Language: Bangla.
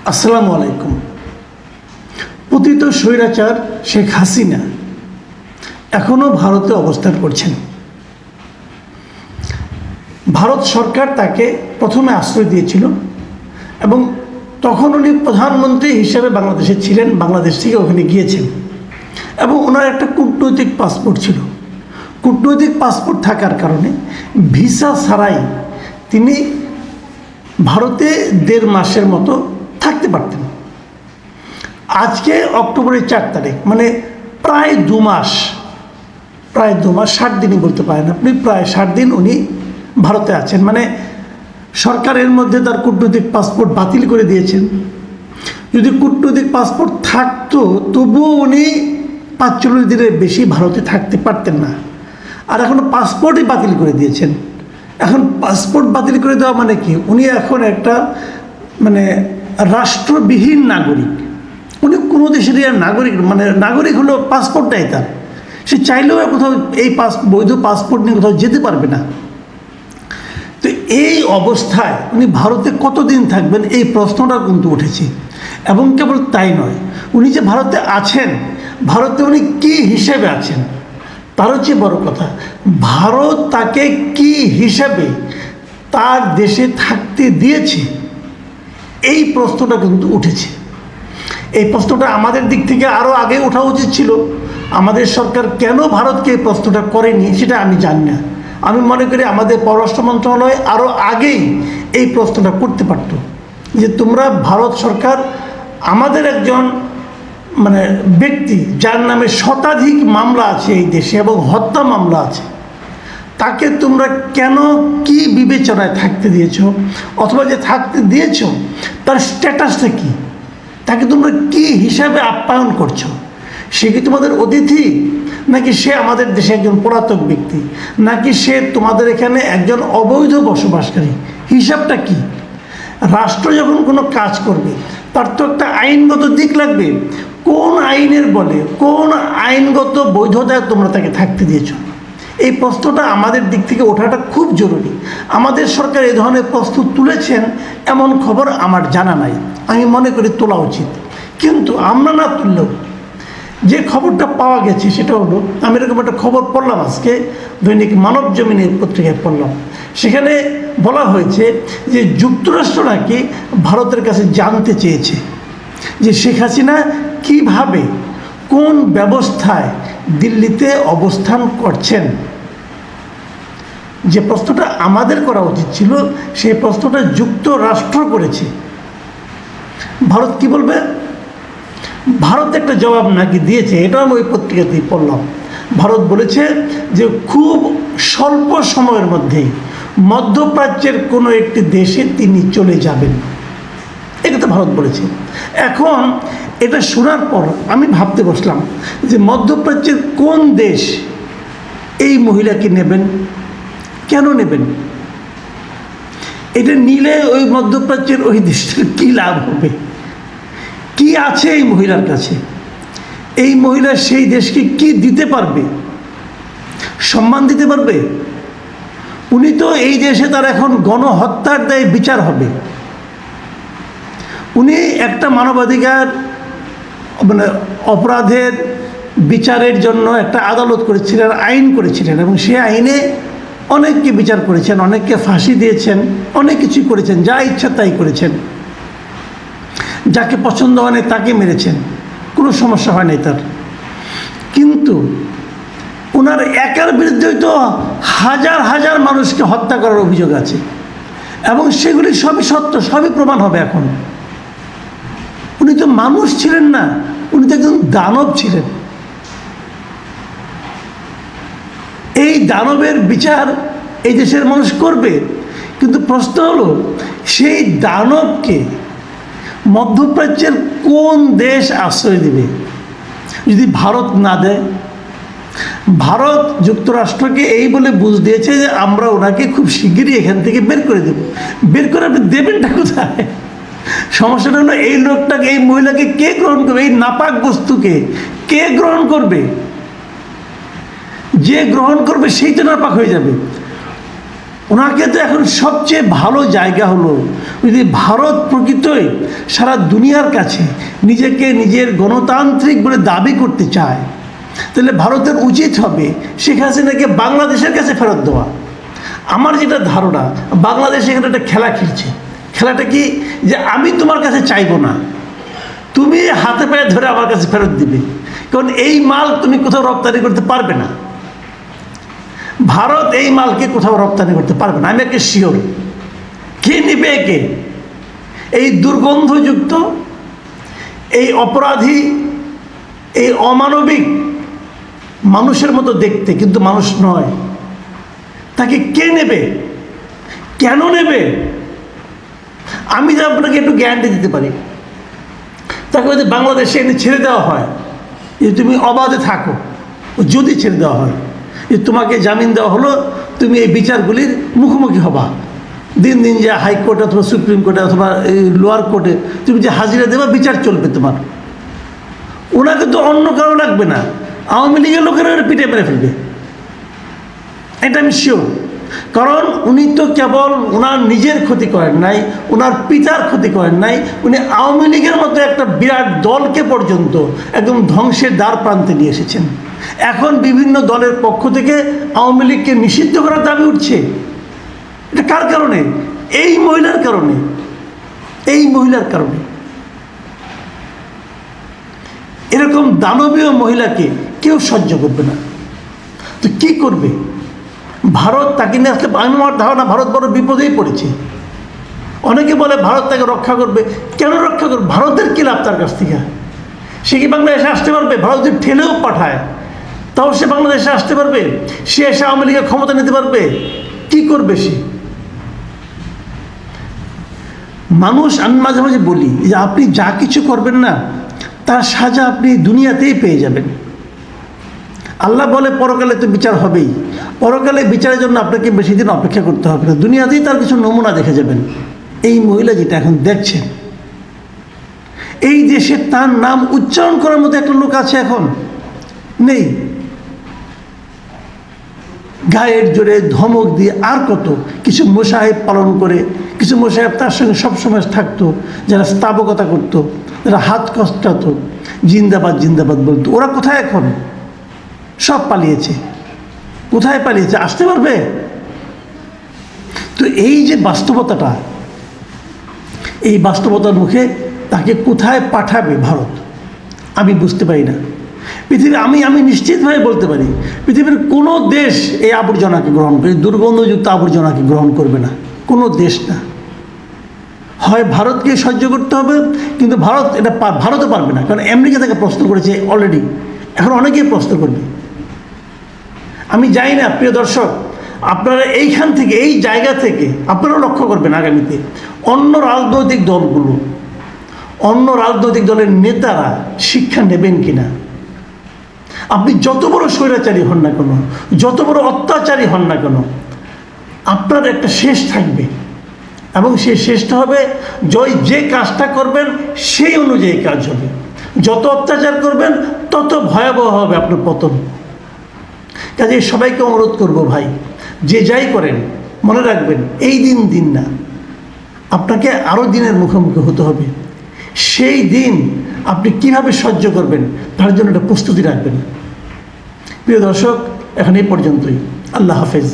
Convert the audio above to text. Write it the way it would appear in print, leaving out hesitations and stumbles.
আসসালামু আলাইকুম। পতিত স্বৈরাচার শেখ হাসিনা এখনও ভারতে অবস্থান করছেন। ভারত সরকার তাকে প্রথমে আশ্রয় দিয়েছিল এবং তখন উনি প্রধানমন্ত্রী হিসেবে বাংলাদেশে ছিলেন, বাংলাদেশ থেকে ওখানে গিয়েছেন এবং ওনার একটা কূটনৈতিক পাসপোর্ট ছিল। কূটনৈতিক পাসপোর্ট থাকার কারণে ভিসা ছাড়াই তিনি ভারতে 1.5 মাসের মতো থাকতে পারতেন। আজকে অক্টোবরের 4 তারিখ, মানে প্রায় 2 মাস, 60 দিনই বলতে পারেন আপনি, প্রায় 60 দিন উনি ভারতে আছেন। মানে সরকারের মধ্যে তার কূটনৈতিক পাসপোর্ট বাতিল করে দিয়েছেন। যদি কূটনৈতিক পাসপোর্ট থাকতো তবুও উনি 45 দিনের বেশি ভারতে থাকতে পারতেন না। আর এখন পাসপোর্টই বাতিল করে দিয়েছেন। এখন পাসপোর্ট বাতিল করে দেওয়া মানে কি, উনি এখন একটা রাষ্ট্রবিহীন নাগরিক। উনি কোনো দেশেরই আর নাগরিক, নাগরিক হলো পাসপোর্টটাই তার। সে চাইলেও কোথাও এই বৈধ পাসপোর্ট নিয়ে কোথাও যেতে পারবে না। তো এই অবস্থায় উনি ভারতে কতদিন থাকবেন, এই প্রশ্নটা কিন্তু উঠেছে। এবং কেবল তাই নয়, উনি যে ভারতে আছেন, ভারতে উনি কী হিসেবে আছেন তার হচ্ছে বড় কথা। ভারত তাকে কি হিসাবে তার দেশে থাকতে দিয়েছে, এই প্রশ্নটা কিন্তু উঠেছে। এই প্রশ্নটা আমাদের দিক থেকে আরও আগে ওঠা উচিত ছিল। আমাদের সরকার কেন ভারতকে এই প্রশ্নটা করেনি সেটা আমি জানি না। আমি মনে করি আমাদের পররাষ্ট্র মন্ত্রণালয় আরও আগেই এই প্রশ্নটা করতে পারত, যে তোমরা ভারত সরকার আমাদের একজন ব্যক্তি যার নামে শতাধিক মামলা আছে এই দেশে এবং হত্যা মামলা আছে, তাকে তোমরা কেন কি বিবেচনায় থাকতে দিয়েছো, অথবা যে থাকতে দিয়েছো তার স্ট্যাটাসটা কি, তাকে তোমরা কি হিসাবে আপ্যায়ন করছো? সে কি তোমাদের অতিথি, নাকি সে আমাদের দেশে একজন পলাতক ব্যক্তি, নাকি সে তোমাদের এখানে একজন অবৈধ বসবাসকারী? হিসাবটা কি? রাষ্ট্র যখন কোনো কাজ করবে তার তো একটা আইনগত দিক লাগবে। কোন আইনের বলে, কোন আইনগত বৈধতায় তোমরা তাকে থাকতে দিয়েছো? এই প্রশ্নটা আমাদের দিক থেকে ওঠাটা খুব জরুরি। আমাদের সরকার এই ধরনের প্রশ্ন তুলেছেন এমন খবর আমার জানা নাই। আমি মনে করি তোলা উচিত, কিন্তু আমরা না তুললেও যে খবরটা পাওয়া গেছে সেটা হলো, আমি এরকম একটা খবর পড়লাম আজকে দৈনিক মানব জমিনের পত্রিকায় পড়লাম। সেখানে বলা হয়েছে যে যুক্তরাষ্ট্র নাকি ভারতের কাছে জানতে চেয়েছে যে শেখ হাসিনা কীভাবে, কোন ব্যবস্থায় দিল্লিতে অবস্থান করছেন। যে প্রশ্নটা আমাদের করা উচিত ছিল সেই প্রশ্নটা যুক্তরাষ্ট্র করেছে। ভারত কি বলবে? ভারত একটা জবাব নাকি দিয়েছে, এটা আমি ওই পত্রিকাতেই পড়লাম। ভারত বলেছে যে খুব স্বল্প সময়ের মধ্যেই মধ্যপ্রাচ্যের কোনো একটি দেশে তিনি চলে যাবেন, এটা তো ভারত বলেছে। এখন এটা শোনার পর আমি ভাবতে বসলাম যে মধ্যপ্রাচ্যের কোন দেশ এই মহিলাকে নেবেন, কেন নেবেন? এটা নিলে ওই মধ্যপ্রাচ্যের ওই দেশটার কী লাভ হবে? কি আছে এই মহিলার কাছে? এই মহিলা সেই দেশকে কি দিতে পারবে? সম্মান দিতে পারবে? উনি তো এই দেশে তার এখন গণহত্যার দায়ে বিচার হবে। উনি একটা মানবাধিকার অপরাধের বিচারের জন্য একটা আদালত করেছিলেন, আইন করেছিলেন, এবং সে আইনে অনেককে বিচার করেছেন, অনেককে ফাঁসি দিয়েছেন, অনেক কিছুই করেছেন, যা ইচ্ছা তাই করেছেন। যাকে পছন্দ হয় না তাকে মেরেছেন, কোনো সমস্যা হয় নাই তার। কিন্তু ওনার একার বিরুদ্ধেই তো হাজার হাজার মানুষকে হত্যা করার অভিযোগ আছে, এবং সেগুলি সবই সত্য, সবই প্রমাণ হবে। এখন উনি তো মানুষ ছিলেন না, উনি তো একজন দানব ছিলেন। এই দানবের বিচার এই দেশের মানুষ করবে, কিন্তু প্রশ্ন হলো সেই দানবকে মধ্যপ্রাচ্যের কোন দেশ আশ্রয় দেবে যদি ভারত না দেয়? ভারত যুক্তরাষ্ট্রকে এই বলে বুঝ দিয়েছে যে আমরা ওনাকে খুব শিগগিরই এখান থেকে বের করে দেব। বের করে আপনি দেবেনটা কোথায়? সমস্যাটা হলো এই লোকটাকে, এই মহিলাকে কে গ্রহণ করবে? এই নাপাক বস্তুকে কে গ্রহণ করবে? যে গ্রহণ করবে সেই তো নাপাক হয়ে যাবে। ওনাকে তো এখন সবচেয়ে ভালো জায়গা হলো, যদি ভারত প্রকৃতই সারা দুনিয়ার কাছে নিজেকে নিজের গণতান্ত্রিক বলে দাবি করতে চায়, তাহলে ভারতের উচিত হবে শেখ হাসিনাকে বাংলাদেশের কাছে ফেরত দেওয়া। আমার যেটা ধারণা, বাংলাদেশ এখানে একটা খেলা খেলছে। খেলাটা কি, যে আমি তোমার কাছে চাইবো না, তুমি হাতে পায়ে ধরে আমার কাছে ফেরত দিবে, কারণ এই মাল তুমি কোথাও রপ্তানি করতে পারবে না। ভারত এই মালকে কোথাও রপ্তানি করতে পারবে না, আমি একে শিওর। কে নিবে একে? এই দুর্গন্ধযুক্ত, এই অপরাধী, এই অমানবিক মানুষের মতো দেখতে কিন্তু মানুষ নয়, তাকে কে নেবে? কেন নেবে? আমি যে আপনাকে একটু গ্যারান্টি দিতে পারি, তাকে যদি বাংলাদেশে এনে ছেড়ে দেওয়া হয়, যে তুমি অবাধে থাকো, যদি ছেড়ে দেওয়া হয়, যে তোমাকে জামিন দেওয়া হলো, তুমি এই বিচারগুলির মুখোমুখি হবা, দিন দিন যে হাইকোর্টে অথবা সুপ্রিম কোর্টে অথবা এই লোয়ার কোর্টে তুমি যে হাজিরা দেবা, বিচার চলবে তোমার। ওনাকে তো অন্য কারো লাগবে না, আওয়ামী লীগের লোকেরা পিঠে মেরে ফেলবে, এটা আমি শিওর। কারণ উনি তো কেবল ওনার নিজের ক্ষতি করেন নাই, ওনার পিতার ক্ষতি করেন নাই, উনি আওয়ামী লীগের মতো একটা বিরাট দলকে পর্যন্ত একদম ধ্বংসের দ্বার প্রান্তে নিয়ে এসেছেন। এখন বিভিন্ন দলের পক্ষ থেকে আওয়ামী লীগকে নিষিদ্ধ করার দাবি উঠছে। এটা কার কারণে? এই মহিলার কারণে, এই মহিলার কারণে। এরকম দানবীয় মহিলাকে কেউ সহ্য করবে না। তো কি করবে ভারত? তাকে নিয়ে আসলে আমার ধারণা ভারত বড় বিপদেই পড়েছে। অনেকে বলে ভারত তাকে রক্ষা করবে। কেন রক্ষা করবে? ভারতের কী লাভ তার কাছ থেকে? সে কি বাংলাদেশে আসতে পারবে? ভারত যদি ঠেলেও পাঠায় তাও সে বাংলাদেশে আসতে পারবে? সে এসে আওয়ামী লীগের ক্ষমতা নিতে পারবে? কি করবে সে? মানুষ, আমি মাঝে মাঝে বলি যে আপনি যা কিছু করবেন না, তার সাজা আপনি দুনিয়াতেই পেয়ে যাবেন। আল্লাহ বলে পরকালে তো বিচার হবেই, পরকালে বিচারের জন্য আপনাকে বেশি দিন অপেক্ষা করতে হবে না, দুনিয়াতেই তার কিছু নমুনা দেখে যাবেন। এই মহিলা যেটা এখন দেখছেন, এই দেশে তার নাম উচ্চারণ করার মতো একটা লোক আছে এখন? নেই। গায়ের জোরে ধমক দিয়ে আর কত কিছু মোসাহেব পালন করে, কিছু মোসাহেব তার সঙ্গে সবসময় থাকতো, যারা স্থাবকতা করতো, যারা হাত কষ্টাতো, জিন্দাবাদ জিন্দাবাদ বলতো। ওরা কোথায় এখন? সব পালিয়েছে। কোথায় পালিয়েছে? আসতে পারবে? তো এই যে বাস্তবতাটা, এই বাস্তবতার মুখে তাকে কোথায় পাঠাবে ভারত আমি বুঝতে পারি না। পৃথিবী, আমি নিশ্চিতভাবে বলতে পারি, পৃথিবীর কোনো দেশ এই আবর্জনাকে গ্রহণ করে, দুর্গন্ধযুক্ত আবর্জনাকে গ্রহণ করবে না, কোনো দেশ না। হয় ভারতকে সহ্য করতে হবে, কিন্তু ভারত এটা ভারতও পারবে না, কারণ আমেরিকা তাকে প্রশ্ন করেছে অলরেডি, এখন অনেকেই প্রশ্ন করবে। আমি জানি না প্রিয় দর্শক, আপনারা এইখান থেকে, এই জায়গা থেকে আপনারাও লক্ষ্য করবেন আগামীতে অন্য রাজনৈতিক দলগুলো, অন্য রাজনৈতিক দলের নেতারা শিক্ষা নেবেন কিনা। আপনি যত বড় স্বৈরাচারী হন না কেন, যত বড় অত্যাচারী হন না কেন, আপনার একটা শেষ থাকবে, এবং সেই শেষটা হবে যে কাজটা করবেন সেই অনুযায়ী কাজ হবে। যত অত্যাচার করবেন তত ভয়াবহ হবে আপনার পতন। কাজে সবাইকে অনুরোধ করব, ভাই যে যাই করেন মনে রাখবেন এই দিন না, আপনাকে আরও দিনের মুখোমুখি হতে হবে। সেই দিন আপনি কিভাবে সহ্য করবেন তার জন্য একটা প্রস্তুতি রাখবেন। প্রিয় দর্শক, এখন এই পর্যন্তই। আল্লাহ হাফেজ।